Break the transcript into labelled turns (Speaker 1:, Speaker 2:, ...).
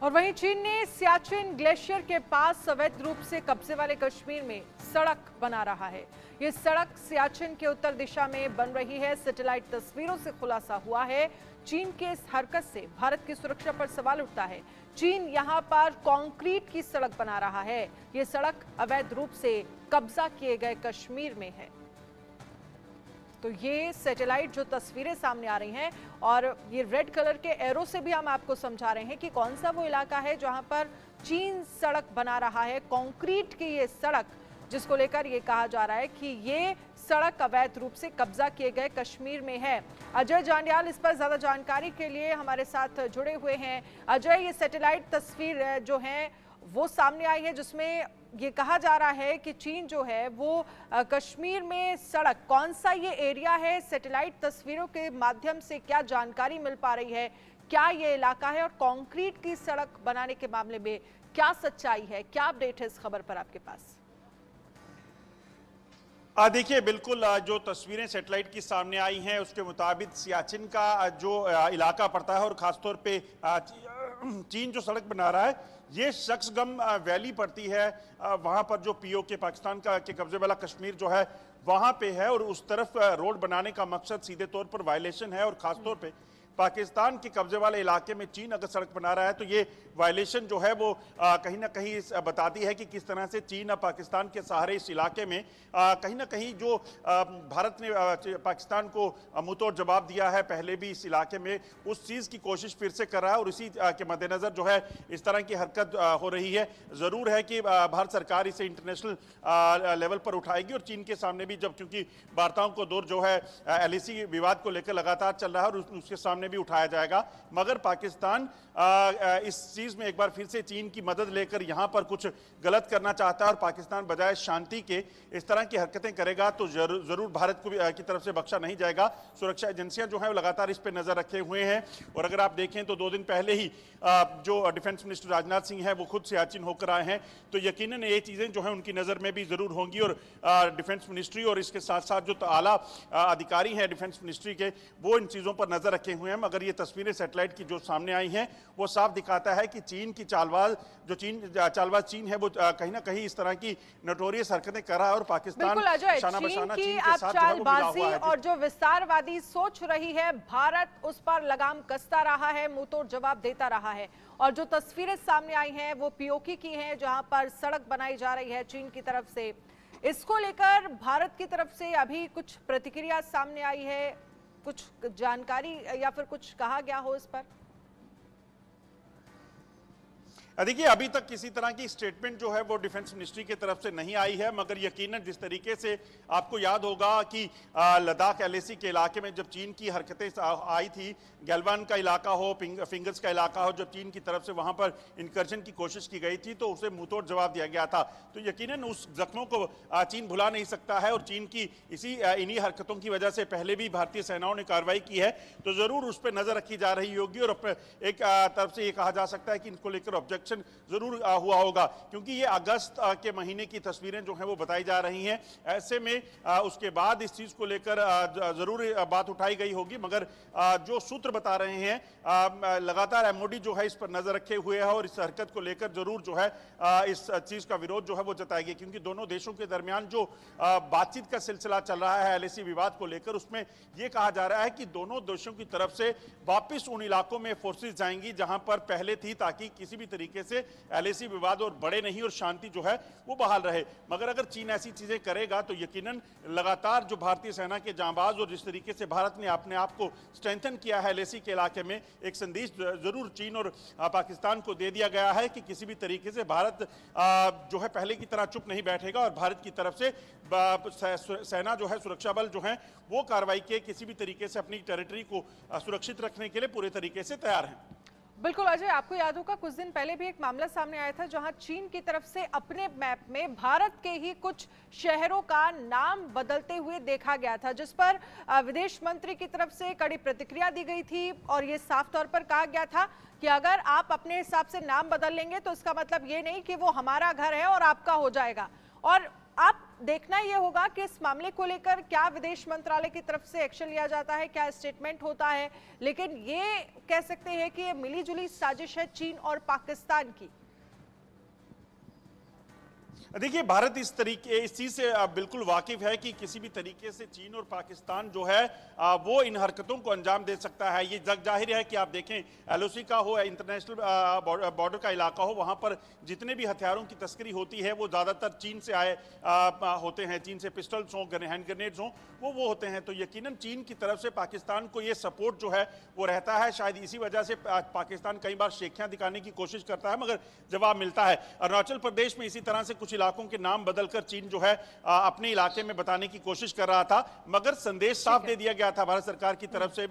Speaker 1: और वहीं चीन ने सियाचिन ग्लेशियर के पास अवैध रूप से कब्जे वाले कश्मीर में सड़क बना रहा है। ये सड़क सियाचिन के उत्तर दिशा में बन रही है। सैटेलाइट तस्वीरों से खुलासा हुआ है। चीन के इस हरकत से भारत की सुरक्षा पर सवाल उठता है। चीन यहां पर कंक्रीट की सड़क बना रहा है। ये सड़क अवैध रूप से कब्जा किए गए कश्मीर में है। तो ये सैटेलाइट जो तस्वीरें सामने आ रही हैं और ये रेड कलर के एरो से भी हम आपको समझा रहे हैं कि कौन सा वो इलाका है जहां पर चीन सड़क बना रहा है। कंक्रीट की ये सड़क जिसको लेकर ये कहा जा रहा है कि ये सड़क अवैध रूप से कब्जा किए गए कश्मीर में है। अजय जांडियाल इस पर ज्यादा जानकारी के लिए हमारे साथ जुड़े हुए हैं। अजय, ये सैटेलाइट तस्वीर जो है वो सामने आई है जिसमें ये कहा जा रहा है कि चीन जो है वो कश्मीर में सड़क, कौन सा ये एरिया है, सैटेलाइट तस्वीरों के माध्यम से क्या जानकारी मिल पा रही है, क्या ये इलाका है और कंक्रीट की सड़क बनाने के मामले में क्या सच्चाई है, क्या अपडेट है इस खबर पर आपके पास?
Speaker 2: देखिए, बिल्कुल जो तस्वीरें सैटेलाइट की सामने आई हैं उसके मुताबिक सियाचिन का जो इलाका पड़ता है और खासतौर पे चीन जो सड़क बना रहा है ये शख्सगम वैली पड़ती है। वहां पर जो पीओके पाकिस्तान का के कब्जे वाला कश्मीर जो है वहां पे है और उस तरफ रोड बनाने का मकसद सीधे तौर पर वायलेशन है और खासतौर पे पाकिस्तान के कब्जे वाले इलाके में चीन अगर सड़क बना रहा है तो ये वायलेशन जो है वो कहीं ना कहीं बताती है कि किस तरह से चीन और पाकिस्तान के सहारे इस इलाके में कहीं ना कहीं जो भारत ने पाकिस्तान को मुंहतोड़ जवाब दिया है पहले भी इस इलाके में, उस चीज़ की कोशिश फिर से कर रहा है और इसी के मद्देनज़र जो है इस तरह की हरकत हो रही है। ज़रूर है कि भारत सरकार इसे इंटरनेशनल लेवल पर उठाएगी और चीन के सामने भी, जब क्योंकि वार्ताओं को दौर जो है LAC विवाद को लेकर लगातार चल रहा है और उसके सामने भी उठाया जाएगा, मगर पाकिस्तान इस चीज में एक बार फिर से चीन की मदद लेकर यहां पर कुछ गलत करना चाहता है और पाकिस्तान बजाय शांति के इस तरह की हरकतें करेगा तो जरूर भारत को की तरफ से बख्शा नहीं जाएगा। सुरक्षा एजेंसियां जो है लगातार इस पर नजर रखे हुए हैं और अगर आप देखें तो 2 दिन पहले ही जो डिफेंस मिनिस्टर राजनाथ सिंह है वो खुद सियाचिन होकर आए हैं, तो यकीनन ये चीजें जो है उनकी नजर में भी जरूर होंगी और डिफेंस मिनिस्ट्री और इसके साथ साथ जो आला अधिकारी हैं डिफेंस मिनिस्ट्री के वो इन चीजों पर नजर रखे हुए हैं। मगर ये तस्वीरें सैटेलाइट की जो सामने आई हैं वो साफ दिखाता है कि चीन की चालबाज चीन है वो कहीं ना कहीं इस तरह की नोटोरियस हरकतें कर रहा है और पाकिस्तान शाना बशाना चीन के साथ
Speaker 1: चालबाजी और जो विस्तारवादी सोच रही है भारत उस पर लगाम कसता रहा है, मुंहतोड़ जवाब देता रहा है। और जो तस्वीरें सामने आई हैं वो पीओके की हैं जहां पर सड़क बनाई जा रही है चीन की तरफ से। इसको लेकर भारत की तरफ से अभी कुछ प्रतिक्रिया सामने आई है, कुछ जानकारी या फिर कुछ कहा गया हो इस पर?
Speaker 2: देखिए, अभी तक किसी तरह की स्टेटमेंट जो है वो डिफेंस मिनिस्ट्री की तरफ से नहीं आई है, मगर यकीनन जिस तरीके से आपको याद होगा कि लद्दाख LAC के इलाके में जब चीन की हरकतें आई थी, गैलवान का इलाका हो, फिंगर्स का इलाका हो, जब चीन की तरफ से वहां पर इंकर्जन की कोशिश की गई थी तो उसे मुंहतोड़ जवाब दिया गया था। तो यकीनन उस जख्मों को चीन भुला नहीं सकता है और चीन की इन्हीं हरकतों की वजह से पहले भी भारतीय सेनाओं ने कार्रवाई की है, तो जरूर उस पर नजर रखी जा रही होगी और एक तरफ से ये कहा जा सकता है कि इनको लेकर ऑब्जेक्शन जरूर हुआ होगा, क्योंकि ये अगस्त के महीने की तस्वीरें जो हैं वो बताई जा रही हैं। ऐसे में उसके बाद इस चीज को लेकर जरूर बात उठाई गई होगी, मगर जो सूत्र बता रहे हैं लगातार MOD जो है इस पर नजर रखे हुए है और इस हरकत को लेकर जरूर जो है इस चीज का विरोध जो है वो जताएगी, क्योंकि दोनों देशों के दरमियान जो बातचीत का सिलसिला चल रहा है LAC विवाद को लेकर, उसमें यह कहा जा रहा है कि दोनों देशों की तरफ से वापिस उन इलाकों में फोर्सेस जाएंगी जहां पर पहले थी, ताकि किसी भी तरीके से LAC विवाद और बड़े नहीं और शांति जो है वो बहाल रहे। मगर अगर चीन ऐसी चीजें करेगा तो यकीनन लगातार जो भारतीय सेना के जांबाज और जिस तरीके से भारत ने अपने आप को स्ट्रेंथन किया है LAC के इलाके में, एक संदेश जरूर चीन और पाकिस्तान को दे दिया गया है कि किसी भी तरीके से भारत जो है पहले की तरह चुप नहीं बैठेगा और भारत की तरफ से सेना जो है, सुरक्षा बल जो है वो कार्रवाई के किसी भी तरीके से अपनी टेरिटरी को सुरक्षित रखने के लिए पूरे तरीके से तैयार हैं।
Speaker 1: बिल्कुल अजय, आपको याद होगा कुछ दिन पहले भी एक मामला सामने आया था जहां चीन की तरफ से अपने मैप में भारत के ही कुछ शहरों का नाम बदलते हुए देखा गया था, जिस पर विदेश मंत्री की तरफ से कड़ी प्रतिक्रिया दी गई थी और ये साफ तौर पर कहा गया था कि अगर आप अपने हिसाब से नाम बदल लेंगे तो इसका मतलब ये नहीं कि वो हमारा घर है और आपका हो जाएगा। और आप देखना ये होगा कि इस मामले को लेकर क्या विदेश मंत्रालय की तरफ से एक्शन लिया जाता है, क्या स्टेटमेंट होता है। लेकिन ये कह सकते हैं कि ये मिलीजुली साजिश है चीन और पाकिस्तान की।
Speaker 2: देखिए, भारत इस चीज से बिल्कुल वाकिफ है कि किसी भी तरीके से चीन और पाकिस्तान जो है वो इन हरकतों को अंजाम दे सकता है। ये जग जाहिर है कि आप देखें, एलओसी का हो, इंटरनेशनल बॉर्डर का इलाका हो, वहां पर जितने भी हथियारों की तस्करी होती है वो ज्यादातर चीन से आए होते हैं। चीन से पिस्टल्स हों, हैंड ग्रेनेड्स हों, वो होते हैं। तो यकीनन चीन की तरफ से पाकिस्तान को ये सपोर्ट जो है वो रहता है। शायद इसी वजह से पाकिस्तान कई बार शेखियां दिखाने की कोशिश करता है, मगर जवाब मिलता है। अरुणाचल प्रदेश में इसी तरह से कुछ इलाकों के नाम बदलकर चीन जो है अपने इलाके में बताने की कोशिश कर रहा था, मगर संदेश साफ दे दिया गया था भारत सरकार की तरफ से भी